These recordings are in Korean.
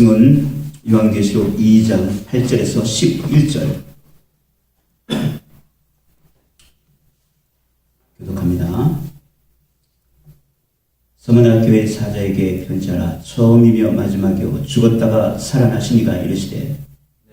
말씀은 요한계시록 2장 8절에서 11절 교독합니다. 서머나 교회 사자에게 편지하라. 처음이며 마지막이요 죽었다가 살아나시니가 이르시되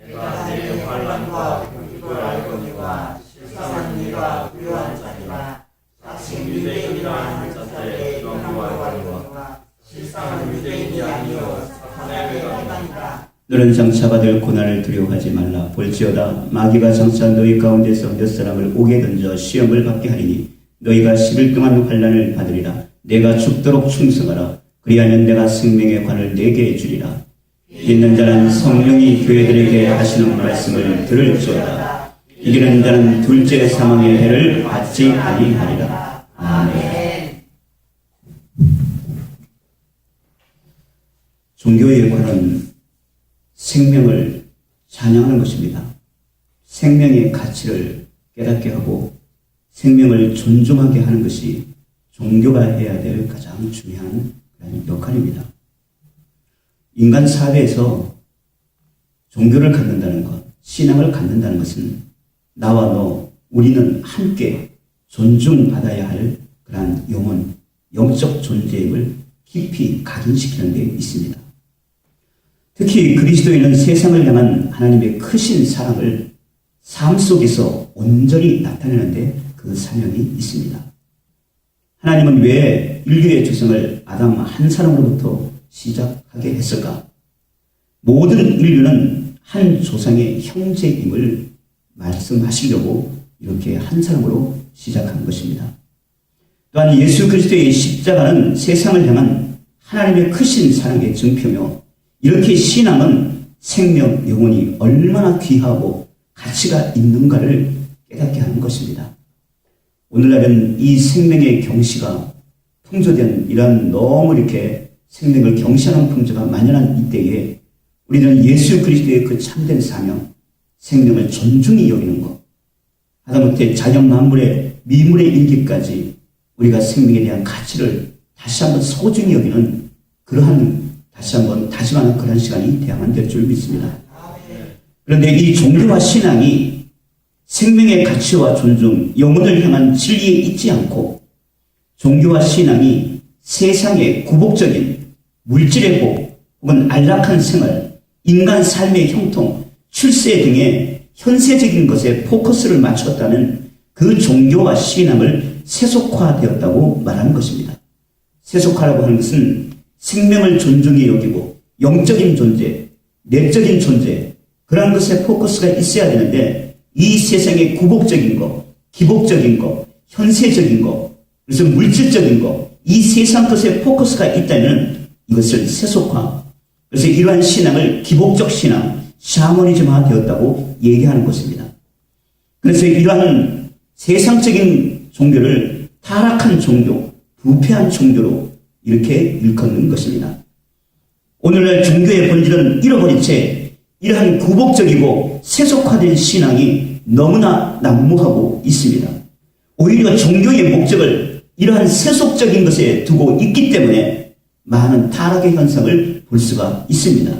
내가 내 환난과 공격을 알거니와 실상은 네가 부유한 자니라. 자칭 유대인이라 하는 자들의 이런도 알거니와 실상은 유대인이 아니요 사탄의 외관이라. 너는 장차 받을 고난을 두려워하지 말라. 볼지어다 마귀가 장차 너희 가운데서 몇 사람을 옥에 던져 시험을 받게 하리니 너희가 10일 동안 환난을 받으리라. 내가 죽도록 충성하라. 그리하면 내가 생명의 관을 내게 주리라. 믿는 자는 성령이 교회들에게 하시는 말씀을 들을지어다. 이기는 자는 둘째 사망의 해를 받지 아니하리라. 아멘. 종교의 관은 생명을 찬양하는 것입니다. 생명의 가치를 깨닫게 하고 생명을 존중하게 하는 것이 종교가 해야 될 가장 중요한 역할입니다. 인간 사회에서 종교를 갖는다는 것, 신앙을 갖는다는 것은 나와 너, 우리는 함께 존중받아야 할 그러한 영혼, 영적 존재임을 깊이 각인시키는 데 있습니다. 특히 그리스도인은 세상을 향한 하나님의 크신 사랑을 삶 속에서 온전히 나타내는데 그 사명이 있습니다. 하나님은 왜 인류의 조성을 아담 한 사람으로부터 시작하게 했을까? 모든 인류는 한 조상의 형제임을 말씀하시려고 이렇게 한 사람으로 시작한 것입니다. 또한 예수 그리스도의 십자가는 세상을 향한 하나님의 크신 사랑의 증표며 이렇게 신앙은 생명, 영혼이 얼마나 귀하고 가치가 있는가를 깨닫게 하는 것입니다. 오늘날은 이 생명의 경시가 풍조된 이러한 너무 이렇게 생명을 경시하는 풍조가 만연한 이때에 우리는 예수 그리스도의 그 참된 사명, 생명을 존중히 여기는 것, 하다못해 자연 만물의 미물의 일기까지 우리가 생명에 대한 가치를 다시 한번 소중히 여기는 그러한 다시 한번 다짐하는 그런 시간이 되어야만 될 줄 믿습니다. 그런데 이 종교와 신앙이 생명의 가치와 존중, 영혼을 향한 진리에 있지 않고 종교와 신앙이 세상의 굴복적인 물질의 복 혹은 안락한 생활, 인간 삶의 형통, 출세 등의 현세적인 것에 포커스를 맞췄다는 그 종교와 신앙을 세속화되었다고 말하는 것입니다. 세속화라고 하는 것은 생명을 존중히 여기고 영적인 존재, 내적인 존재 그런 것에 포커스가 있어야 되는데 이 세상의 구복적인 것, 기복적인 것, 현세적인 것, 그래서 물질적인 것, 이 세상 것에 포커스가 있다면 이것을 세속화, 그래서 이러한 신앙을 기복적 신앙, 샤머니즘화 되었다고 얘기하는 것입니다. 그래서 이러한 세상적인 종교를 타락한 종교, 부패한 종교로 이렇게 일컫는 것입니다. 오늘날 종교의 본질은 잃어버린 채 이러한 구복적이고 세속화된 신앙이 너무나 난무하고 있습니다. 오히려 종교의 목적을 이러한 세속적인 것에 두고 있기 때문에 많은 타락의 현상을 볼 수가 있습니다.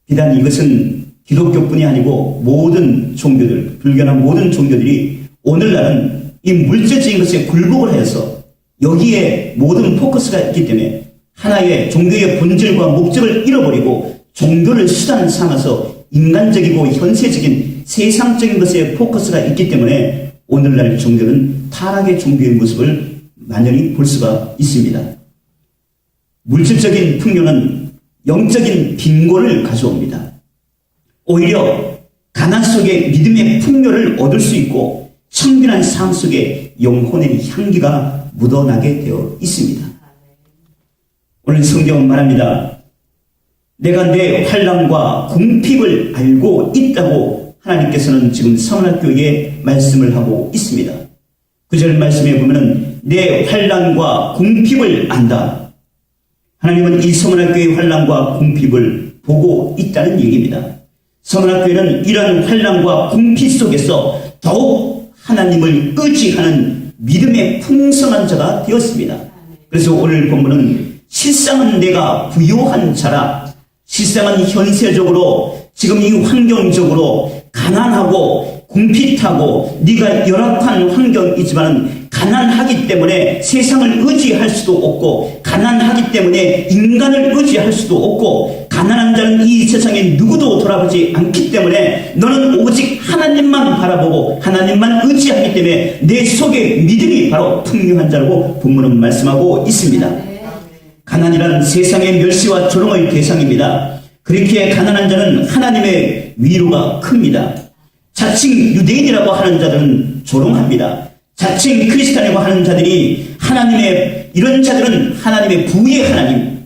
비단 이것은 기독교뿐이 아니고 모든 종교들, 불교나 모든 종교들이 오늘날은 이 물질적인 것에 굴복을 해서 여기에 모든 포커스가 있기 때문에 하나의 종교의 본질과 목적을 잃어버리고 종교를 수단 삼아서 인간적이고 현세적인 세상적인 것에 포커스가 있기 때문에 오늘날 종교는 타락의 종교의 모습을 만연히 볼 수가 있습니다. 물질적인 풍요는 영적인 빈곤을 가져옵니다. 오히려 가난 속에 믿음의 풍요를 얻을 수 있고 청빈한 삶 속에 영혼의 향기가 묻어나게 되어 있습니다. 오늘 성경은 말합니다. 내가 내 환난과 궁핍을 알고 있다고 하나님께서는 지금 서문학교에 말씀을 하고 있습니다. 9절 말씀에 보면은 내 환난과 궁핍을 안다. 하나님은 이 서문학교의 환난과 궁핍을 보고 있다는 얘기입니다. 서문학교에는 이러한 환난과 궁핍 속에서 더욱 하나님을 의지하는 믿음의 풍성한 자가 되었습니다. 그래서 오늘 본문은 실상은 내가 부요한 자라 실상은 현세적으로 지금 이 환경적으로 가난하고 궁핍하고 네가 열악한 환경이지만 가난하기 때문에 세상을 의지할 수도 없고 가난하기 때문에 인간을 의지할 수도 없고 가난한 자는 이 세상에 누구도 돌아보지 않기 때문에 너는 오직 하나님만 바라보고 하나님만 의지하기 때문에 내 속에 믿음이 바로 풍요한 자라고 본문은 말씀하고 있습니다. 가난이란 세상의 멸시와 조롱의 대상입니다. 그렇기에 가난한 자는 하나님의 위로가 큽니다. 자칭 유대인이라고 하는 자들은 조롱합니다. 자칭 크리스찬이라고 하는 자들이 하나님의 이런 자들은 하나님의 부의 하나님,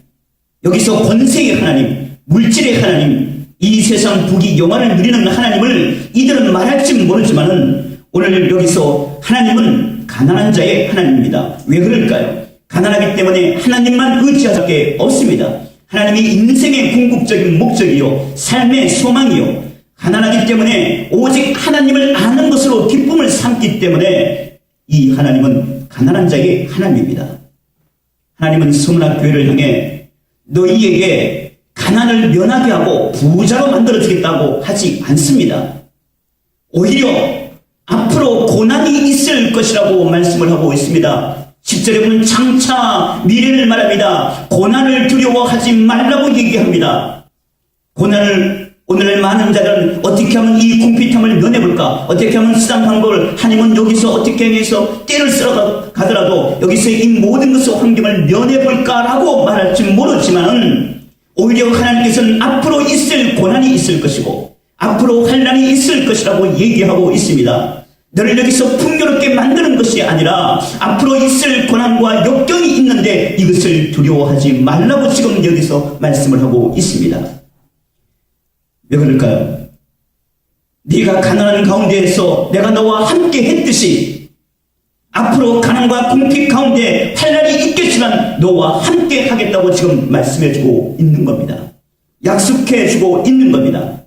여기서 권세의 하나님, 물질의 하나님, 이 세상 부귀 영화를 누리는 하나님을 이들은 말할지 모르지만은 오늘 여기서 하나님은 가난한 자의 하나님입니다. 왜 그럴까요? 가난하기 때문에 하나님만 의지할 수밖에 없습니다. 하나님이 인생의 궁극적인 목적이요 삶의 소망이요 가난하기 때문에 오직 하나님을 아는 것으로 기쁨을 삼기 때문에 이 하나님은 가난한 자의 하나님입니다. 하나님은 소문학 교회를 향해 너희에게 가난을 면하게 하고 부자로 만들어주겠다고 하지 않습니다. 오히려 앞으로 고난이 있을 것이라고 말씀을 하고 있습니다. 10절에 보면 장차 미래를 말합니다. 고난을 두려워하지 말라고 얘기합니다. 고난을 오늘날 많은 자들은 어떻게 하면 이 궁핍함을 면해볼까? 어떻게 하면 수단 방법을 하나님은 여기서 어떻게 해서 때를 쓸어 가더라도 여기서 이 모든 것을 환경을 면해볼까라고 말할지 모르지만 오히려 하나님께서는 앞으로 있을 고난이 있을 것이고 앞으로 환난이 있을 것이라고 얘기하고 있습니다. 너를 여기서 풍요롭게 만드는 것이 아니라 앞으로 있을 고난과 역경이 있는데 이것을 두려워하지 말라고 지금 여기서 말씀을 하고 있습니다. 왜 그럴까요? 네가 가난한 가운데에서 내가 너와 함께 했듯이 앞으로 가난과 궁핍 가운데 환난이 있겠지만 너와 함께 하겠다고 지금 말씀해주고 있는 겁니다. 약속해주고 있는 겁니다.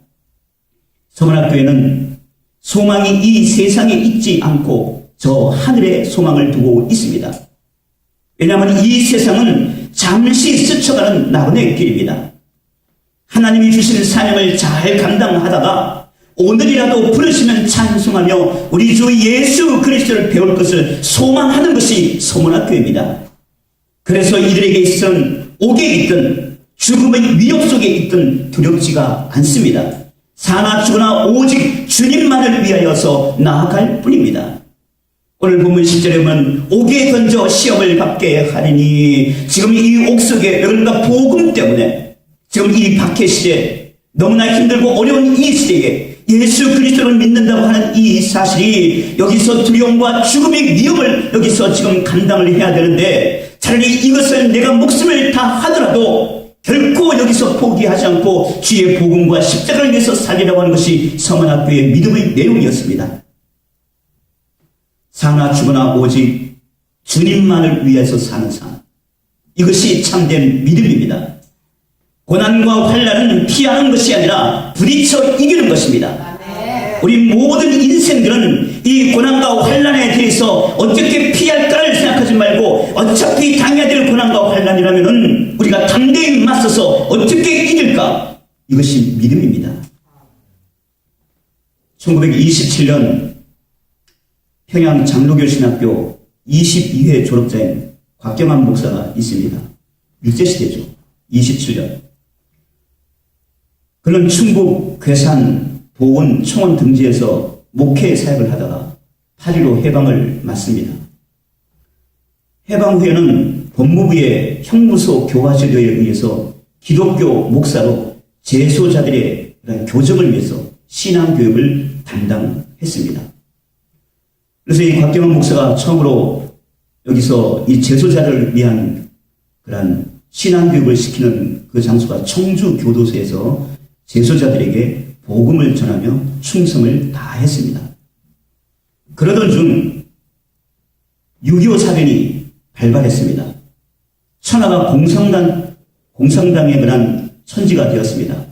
서문학교회는 소망이 이 세상에 있지 않고 저 하늘에 소망을 두고 있습니다. 왜냐하면 이 세상은 잠시 스쳐가는 나그네의 길입니다. 하나님이 주신 사명을 잘 감당하다가 오늘이라도 부르시면 찬송하며 우리 주 예수 그리스도를 배울 것을 소망하는 것이 서문학교입니다. 그래서 이들에게 있어서는 옥에 있든 죽음의 위협 속에 있든 두렵지가 않습니다. 사나 죽으나 오직 주님만을 위하여서 나아갈 뿐입니다. 오늘 본문 10절에 보면 옥에 던져 시험을 받게 하리니 지금 이 옥 속에 여러분과 복음 때문에 지금 이 박해 시대 너무나 힘들고 어려운 이 시대에 예수 그리스도를 믿는다고 하는 이 사실이 여기서 두려움과 죽음의 위험을 여기서 지금 감당을 해야 되는데 차라리 이것을 내가 목숨을 다 하더라도 결코 여기서 포기하지 않고 주의 복음과 십자가를 위해서 살리라고 하는 것이 서문학교의 믿음의 내용이었습니다. 사나 죽으나 오직 주님만을 위해서 사는 삶. 이것이 참된 믿음입니다. 고난과 환난은 피하는 것이 아니라 부딪혀 이기는 것입니다. 우리 모든 인생들은 이 고난과 환난에 대해서 어떻게 피할까를 생각하지 말고 어차피 당해야 될 고난과 환난이라면 우리가 담대히 맞서서 어떻게 이길까? 이것이 믿음입니다. 1927년 평양 장로교신학교 22회 졸업자인 곽경환 목사가 있습니다. 일제시대죠. 27년. 그는 충북 괴산 보은 청원 등지에서 목회 사역을 하다가 8.15 해방을 맞습니다. 해방 후에는 법무부의 형무소 교화제도에 의해서 기독교 목사로 재소자들의 교정을 위해서 신앙교육을 담당했습니다. 그래서 이 곽경환 목사가 처음으로 여기서 이 재소자들을 위한 그런 신앙교육을 시키는 그 장소가 청주교도소에서 재소자들에게 복음을 전하며 충성을 다했습니다. 그러던 중 6.25 사변이 발발했습니다. 천하가 공산당에 그런 천지가 되었습니다.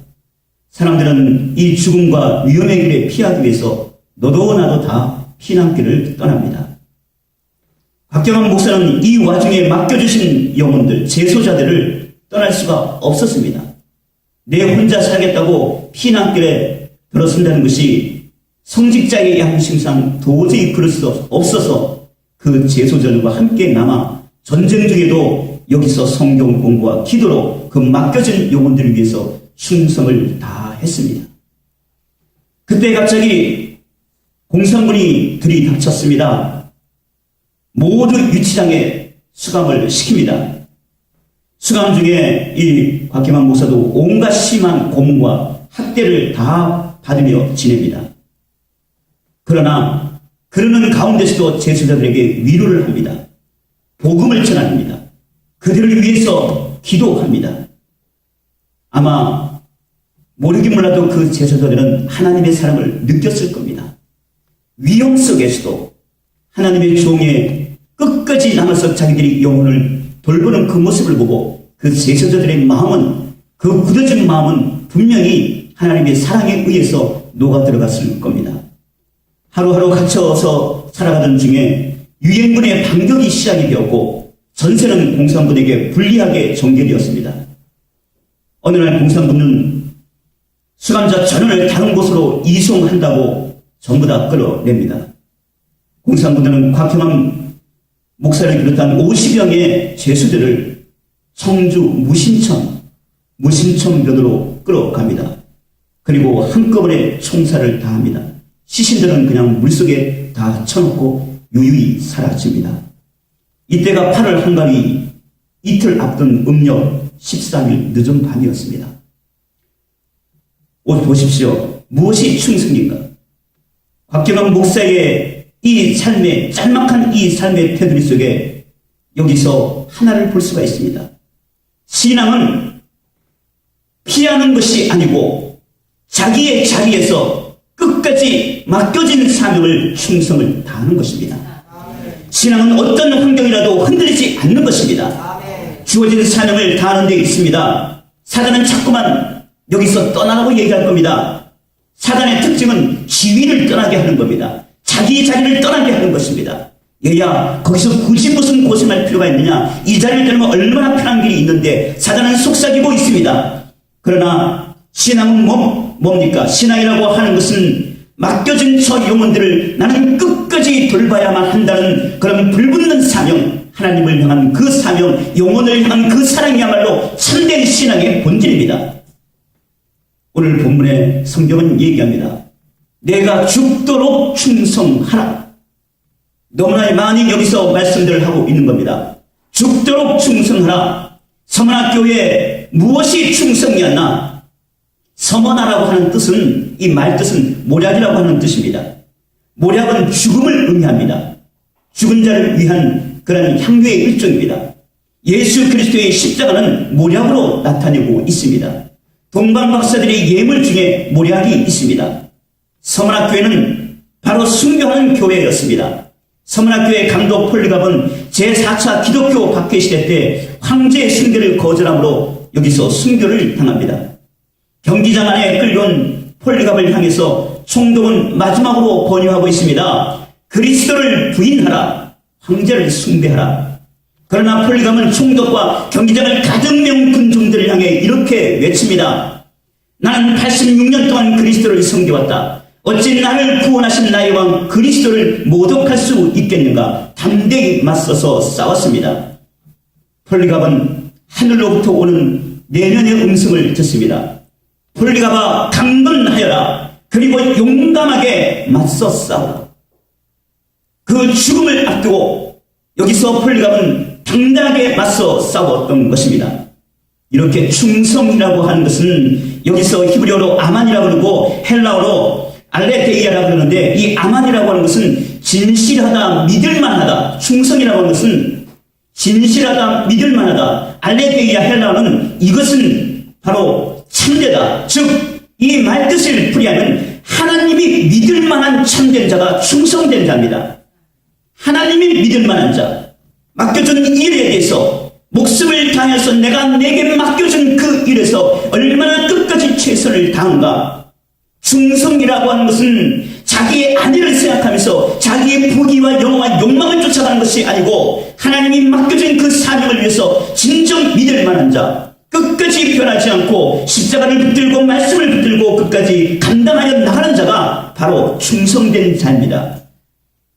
사람들은 이 죽음과 위험의 길에 피하기 위해서 너도 나도 다 피난길을 떠납니다. 곽경환 목사는 이 와중에 맡겨주신 영혼들, 재소자들을 떠날 수가 없었습니다. 내 혼자 살겠다고 피난길에 들어선다는 것이 성직자의 양심상 도저히 그럴 수 없어서 그 제소자들과 함께 남아 전쟁 중에도 여기서 성경 공부와 기도로 그 맡겨진 영혼들을 위해서 충성을 다했습니다. 그때 갑자기 공산군이 들이닥쳤습니다. 모두 유치장에 수감을 시킵니다. 수감 중에 이 곽경환 목사도 온갖 심한 고문과 학대를 다 받으며 지냅니다. 그러나 그러는 가운데서도 제수자들에게 위로를 합니다. 복음을 전합니다. 그들을 위해서 기도합니다. 아마 모르긴 몰라도 그 제수자들은 하나님의 사랑을 느꼈을 겁니다. 위험 속에서도 하나님의 종에 끝까지 남아서 자기들이 영혼을 돌보는 그 모습을 보고 그 제수자들의 마음은, 그 굳어진 마음은 분명히 하나님의 사랑에 의해서 녹아 들어갔을 겁니다. 하루하루 갇혀서 살아가던 중에 유엔군의 반격이 시작이 되었고 전세는 공산군에게 불리하게 전개되었습니다. 어느 날 공산군은 수감자 전원을 다른 곳으로 이송한다고 전부 다 끌어냅니다. 공산군은 곽경환 목사를 비롯한 50여명의 죄수들을 청주 무신천면으로 끌어갑니다. 그리고 한꺼번에 총살을 다합니다. 시신들은 그냥 물속에 다 쳐놓고 유유히 사라집니다. 이때가 8월 한가위 이틀 앞둔 음력 13일 늦은 밤이었습니다. 옷 보십시오. 무엇이 충성인가? 곽경환 목사의 이 삶의, 짤막한 이 삶의 테두리 속에 여기서 하나를 볼 수가 있습니다. 신앙은 피하는 것이 아니고 자기의 자리에서 끝까지 맡겨진 사명을 충성을 다하는 것입니다. 신앙은 어떤 환경이라도 흔들리지 않는 것입니다. 주어진 사명을 다하는 데 있습니다. 사단은 자꾸만 여기서 떠나라고 얘기할 겁니다. 사단의 특징은 지위를 떠나게 하는 겁니다. 자기 자리를 떠나게 하는 것입니다. 얘야, 거기서 굳이 무슨 고생할 필요가 있느냐? 이 자리를 떠나면 얼마나 편한 길이 있는데 사단은 속삭이고 있습니다. 그러나 신앙은 뭡니까? 신앙이라고 하는 것은 맡겨진 저 영혼들을 나는 끝까지 돌봐야만 한다는 그런 불붙는 사명, 하나님을 향한 그 사명, 영혼을 향한 그 사랑이야말로 참된 신앙의 본질입니다. 오늘 본문의 성경은 얘기합니다. 내가 죽도록 충성하라. 너무나 많이 여기서 말씀들을 하고 있는 겁니다. 죽도록 충성하라. 서문학교에 무엇이 충성이었나? 서문하라고 하는 뜻은, 이 말뜻은 모략이라고 하는 뜻입니다. 모략은 죽음을 의미합니다. 죽은 자를 위한 그런 향유의 일종입니다. 예수 그리스도의 십자가는 모략으로 나타내고 있습니다. 동방 박사들의 예물 중에 모략이 있습니다. 서문학교회는 바로 순교하는 교회였습니다. 서문학교회 감독 폴리갑은 제4차 기독교 박해 시대 때 황제의 순교를 거절함으로 여기서 순교를 당합니다. 경기장 안에 끌려온 폴리갑을 향해서 총독은 마지막으로 권유하고 있습니다. 그리스도를 부인하라. 황제를 숭배하라. 그러나 폴리갑은 총독과 경기장을 가득 메운 군중들을 향해 이렇게 외칩니다. 나는 86년 동안 그리스도를 섬겨왔다. 어찌 나를 구원하신 나의 왕 그리스도를 모독할 수 있겠는가? 담대히 맞서서 싸웠습니다. 폴리갑은 하늘로부터 오는 내년의 음성을 듣습니다. 폴리갑아, 강건하여라. 그리고 용감하게 맞서 싸우라. 그 죽음을 앞두고 여기서 폴리갑은 당당하게 맞서 싸웠던 것입니다. 이렇게 충성이라고 하는 것은 여기서 히브리어로 아만이라고 그러고 헬라어로 알레데이아라고 그러는데, 이 아만이라고 하는 것은 진실하다, 믿을만하다. 충성이라고 하는 것은 진실하다, 믿을만하다. 알레데이아 헬라어는 이것은 바로 참되다. 즉, 이 말뜻을 풀이하면 하나님이 믿을만한 참된 자가 충성된 자입니다. 하나님이 믿을만한 자, 맡겨준 일에 대해서 목숨을 다해서 내게 맡겨준 그 일에서 얼마나 끝까지 최선을 다한가. 충성이라고 하는 것은 자기의 안위를 생각하면서 자기의 부귀와 영화와 욕망을 쫓아가는 것이 아니고 하나님이 맡겨준 그 사명을 위해서 진정 믿을 만한 자, 끝까지 변하지 않고 십자가를 붙들고 말씀을 붙들고 끝까지 감당하여 나가는 자가 바로 충성된 자입니다.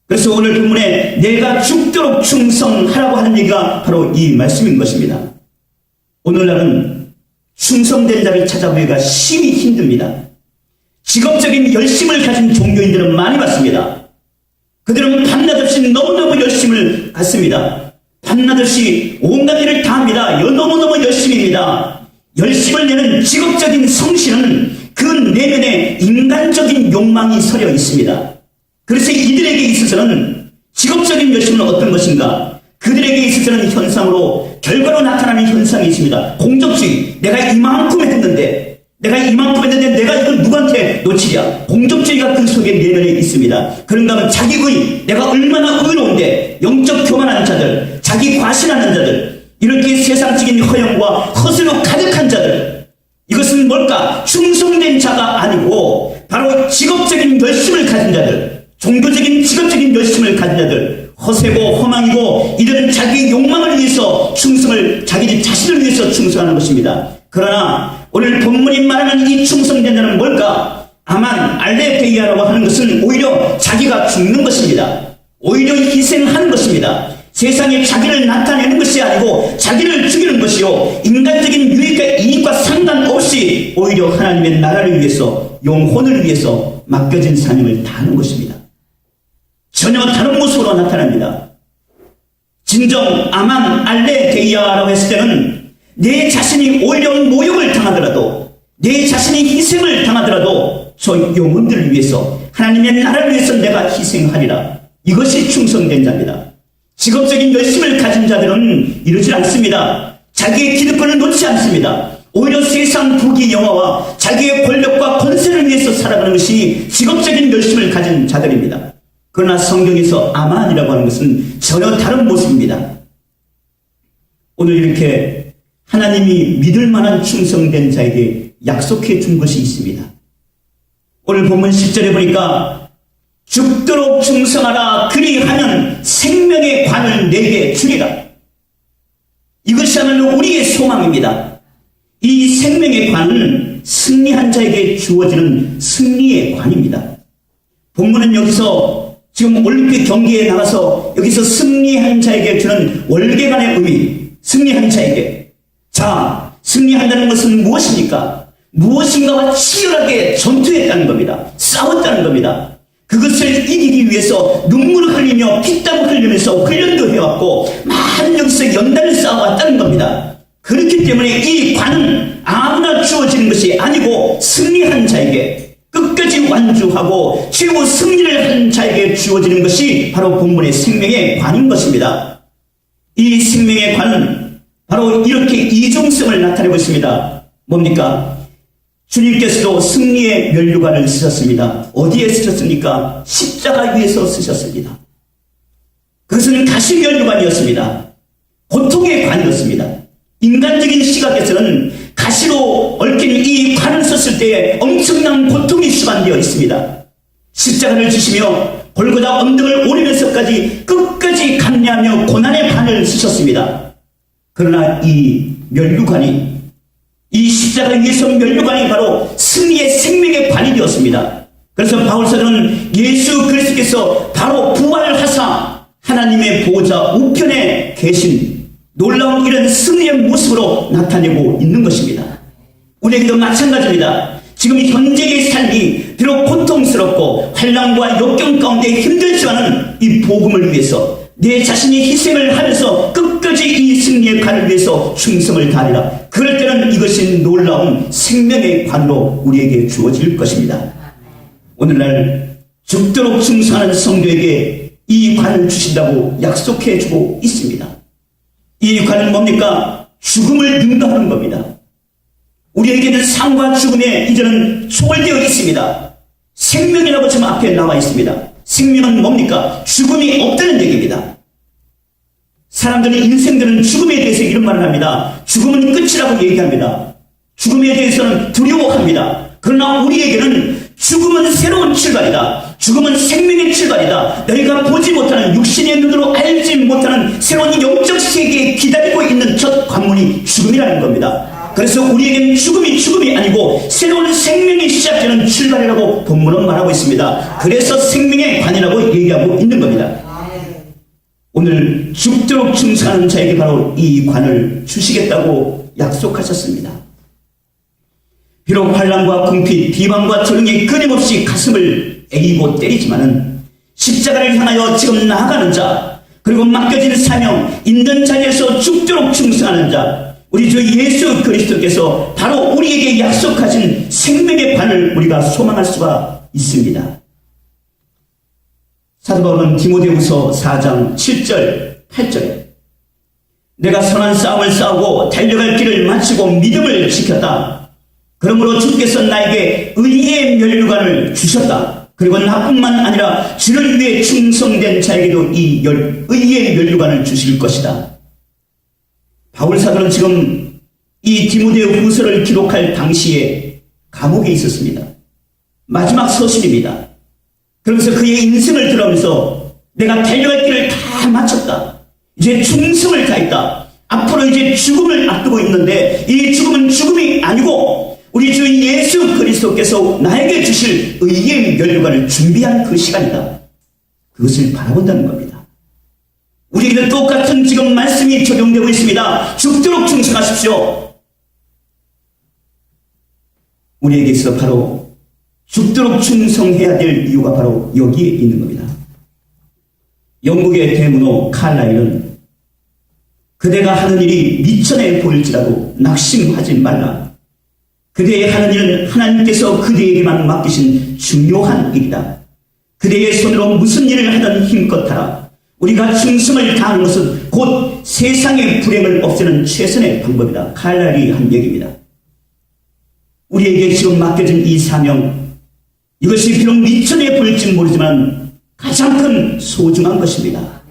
그래서 오늘 본문에 내가 죽도록 충성하라고 하는 얘기가 바로 이 말씀인 것입니다. 오늘날은 충성된 자를 찾아보기가 심히 힘듭니다. 직업적인 열심을 가진 종교인들은 많이 봤습니다. 그들은 밤낮 없이 너무너무 열심을 갖습니다. 밤낮 없이 온갖 일을 다 합니다. 너무너무 열심입니다. 열심을 내는 직업적인 성실은 그 내면에 인간적인 욕망이 서려 있습니다. 그래서 이들에게 있어서는 직업적인 열심은 어떤 것인가? 그들에게 있어서는 현상으로 결과로 나타나는 현상이 있습니다. 공적주의. 내가 이만큼 했는데 내가 이걸 누구한테 놓치랴? 공적주의가 그 속에 내면에 있습니다. 그런가 하면 자기의 내가 얼마나 의로운데 영적 교만한 자들, 자기 과신하는 자들, 이렇게 세상적인 허영과 허술로 가득한 자들, 이것은 뭘까? 충성된 자가 아니고 바로 직업적인 열심을 가진 자들, 종교적인 직업적인 열심을 가진 자들, 허세고 허망이고 이들은 자기 욕망을 위해서 자기 자신을 위해서 충성하는 것입니다. 그러나 오늘 본문이 말하는 이 충성된 자는 뭘까? 아만 알레데이아라고 하는 것은 오히려 자기가 죽는 것입니다. 오히려 희생하는 것입니다. 세상에 자기를 나타내는 것이 아니고 자기를 죽이는 것이요, 인간적인 유익과 이익과 상관없이 오히려 하나님의 나라를 위해서, 영혼을 위해서 맡겨진 사명을 다하는 것입니다. 전혀 다른 모습으로 나타납니다. 진정 아만 알레데이아라고 했을 때는 내 자신이 오히려 모욕을 당하더라도, 내 자신이 희생을 당하더라도 저 영혼들을 위해서, 하나님의 나라를 위해서 내가 희생하리라. 이것이 충성된 자입니다. 직업적인 열심을 가진 자들은 이러지 않습니다. 자기의 기득권을 놓지 않습니다. 오히려 세상 부귀 영화와 자기의 권력과 권세를 위해서 살아가는 것이 직업적인 열심을 가진 자들입니다. 그러나 성경에서 아만이라고 하는 것은 전혀 다른 모습입니다. 오늘 이렇게 하나님이 믿을 만한 충성된 자에게 약속해 준 것이 있습니다. 오늘 본문 10절에 보니까 죽도록 충성하라. 그리하면 생명의 관을 내게 주리라. 이것이야말로 우리의 소망입니다. 이 생명의 관은 승리한 자에게 주어지는 승리의 관입니다. 본문은 여기서 지금 올림픽 경기에 나가서 여기서 승리한 자에게 주는 월계관의 의미, 승리한 자에게. 자, 승리한다는 것은 무엇입니까? 무엇인가와 치열하게 전투했다는 겁니다. 싸웠다는 겁니다. 그것을 이기기 위해서 눈물을 흘리며 피땀을 흘리면서 훈련도 해왔고 많은 여기서 연단을 쌓아왔다는 겁니다. 그렇기 때문에 이 관은 아무나 주어지는 것이 아니고 승리한 자에게, 끝까지 완주하고 최후 승리를 한 자에게 주어지는 것이 바로 본문의 생명의 관인 것입니다. 이 생명의 관은 바로 이렇게 이중성을 나타내고 있습니다. 뭡니까? 주님께서도 승리의 면류관을 쓰셨습니다. 어디에 쓰셨습니까? 십자가 위에서 쓰셨습니다. 그것은 가시 면류관이었습니다. 고통의 관이었습니다. 인간적인 시각에서는 가시로 얽힌 이 관을 썼을 때에 엄청난 고통이 수반되어 있습니다. 십자가를 지시며 골고다 언덕을 오르면서까지 끝까지 감내하며 고난의 관을 쓰셨습니다. 그러나 이 면류관이, 이 십자가 위에서 면류관이 바로 승리의 생명의 관이 되었습니다. 그래서 바울사도는 예수 그리스도께서 바로 부활하사 하나님의 보호자 우편에 계신 놀라운 이런 승리의 모습으로 나타내고 있는 것입니다. 우리에게도 마찬가지입니다. 지금 현재의 삶이 비록 고통스럽고 환난과 역경 가운데 힘들지만은 이 복음을 위해서 내 자신이 희생을 하면서 끝까지 이 승리의 관을 위해서 충성을 다하리라. 그럴 때는 이것이 놀라운 생명의 관으로 우리에게 주어질 것입니다. 오늘날 죽도록 충성하는 성도에게 이 관을 주신다고 약속해 주고 있습니다. 이 관은 뭡니까? 죽음을 능가하는 겁니다. 우리에게는 삶과 죽음에 이제는 초월되어 있습니다. 생명이라고 지금 앞에 나와 있습니다. 생명은 뭡니까? 죽음이 없다는 얘기입니다. 사람들은, 인생들은 죽음에 대해서 이런 말을 합니다. 죽음은 끝이라고 얘기합니다. 죽음에 대해서는 두려워합니다. 그러나 우리에게는 죽음은 새로운 출발이다. 죽음은 생명의 출발이다. 너희가 보지 못하는, 육신의 눈으로 알지 못하는 새로운 영적 세계에 기다리고 있는 첫 관문이 죽음이라는 겁니다. 그래서 우리에겐 죽음이 아니고 새로운 생명이 시작되는 출발이라고 본문은 말하고 있습니다. 그래서 생명의 관이라고 얘기하고 있는 겁니다. 오늘 죽도록 충성하는 자에게 바로 이 관을 주시겠다고 약속하셨습니다. 비록 환난과 궁핍, 비방과 조롱이 끊임없이 가슴을 애이고 때리지만은 십자가를 향하여 지금 나아가는 자, 그리고 맡겨진 사명, 있는 자리에서 죽도록 충성하는 자, 우리 주 예수 그리스도께서 바로 우리에게 약속하신 생명의 관을 우리가 소망할 수가 있습니다. 사도 바울은 디모데후서 4장 7절 8절에 내가 선한 싸움을 싸우고 달려갈 길을 마치고 믿음을 지켰다. 그러므로 주께서 나에게 의의 면류관을 주셨다. 그리고 나뿐만 아니라 주를 위해 충성된 자에게도 이 의의 면류관을 주실 것이다. 바울 사도는 지금 이 디모데후서를 기록할 당시에 감옥에 있었습니다. 마지막 서신입니다. 그러면서 그의 인생을 들어오면서 내가 달려갈 길을 다 마쳤다. 이제 충성을 다했다. 앞으로 이제 죽음을 앞두고 있는데 이 죽음은 죽음이 아니고 우리 주 예수 그리스도께서 나에게 주실 의의 면류관을 준비한 그 시간이다. 그것을 바라본다는 겁니다. 우리에게는 똑같은 지금 말씀이 적용되고 있습니다. 죽도록 충성하십시오. 우리에게 있어 바로 죽도록 충성해야 될 이유가 바로 여기에 있는 겁니다. 영국의 대문호 칼라일은 그대가 하는 일이 미천해 보일지라도 낙심하지 말라. 그대의 하는 일은 하나님께서 그대에게만 맡기신 중요한 일이다. 그대의 손으로 무슨 일을 하든 힘껏 하라. 우리가 충성을 다하는 것은 곧 세상의 불행을 없애는 최선의 방법이다. 칼라일이 한 얘기입니다. 우리에게 지금 맡겨진 이 사명, 이것이 비록 미천해 보일지 모르지만 가장 큰 소중한 것입니다.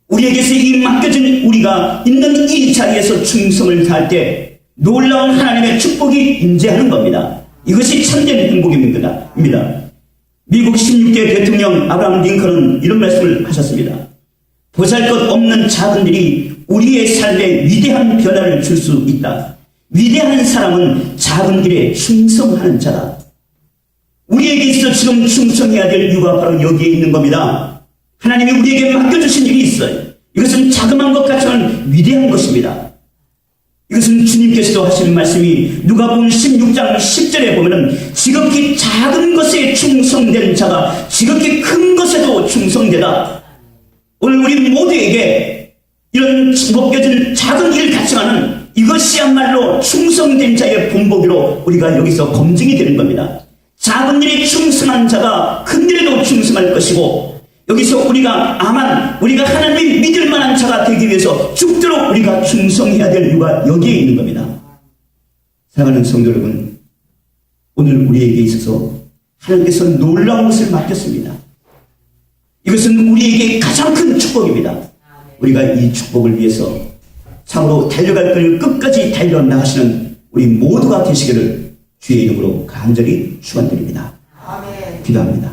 우리에게서 이 맡겨진 우리가 있는 이 자리에서 충성을 다할 때 놀라운 하나님의 축복이 임재하는 겁니다. 이것이 참된 행복입니다. 미국 16대 대통령 아브라함 링컨은 이런 말씀을 하셨습니다. 보잘것없는 작은 일이 우리의 삶에 위대한 변화를 줄 수 있다. 위대한 사람은 작은 일에 충성하는 자다. 우리에게 있어 지금 충성해야 될 이유가 바로 여기에 있는 겁니다. 하나님이 우리에게 맡겨주신 일이 있어요. 이것은 자그마한 것 같지만 위대한 것입니다. 이것은 주님께서도 하시는 말씀이 누가복음 16장 10절에 보면은 지극히 작은 것에 충성된 자가 지극히 큰 것에도 충성되다. 오늘 우리 모두에게 이런 맡겨진 작은 일 같지만은 이것이야말로 충성된 자의 본보기로 우리가 여기서 검증이 되는 겁니다. 작은 일에 충성한 자가 큰 일에도 충성할 것이고 여기서 우리가 우리가 하나님을 믿을 만한 자가 되기 위해서 죽도록 우리가 충성해야 될 이유가 여기에 있는 겁니다. 사랑하는 성도 여러분, 오늘 우리에게 있어서 하나님께서 놀라운 것을 맡겼습니다. 이것은 우리에게 가장 큰 축복입니다. 우리가 이 축복을 위해서 참으로 달려갈 길을 끝까지 달려나가시는 우리 모두가 되시기를 주의 이름으로 간절히 축원드립니다. 기도합니다.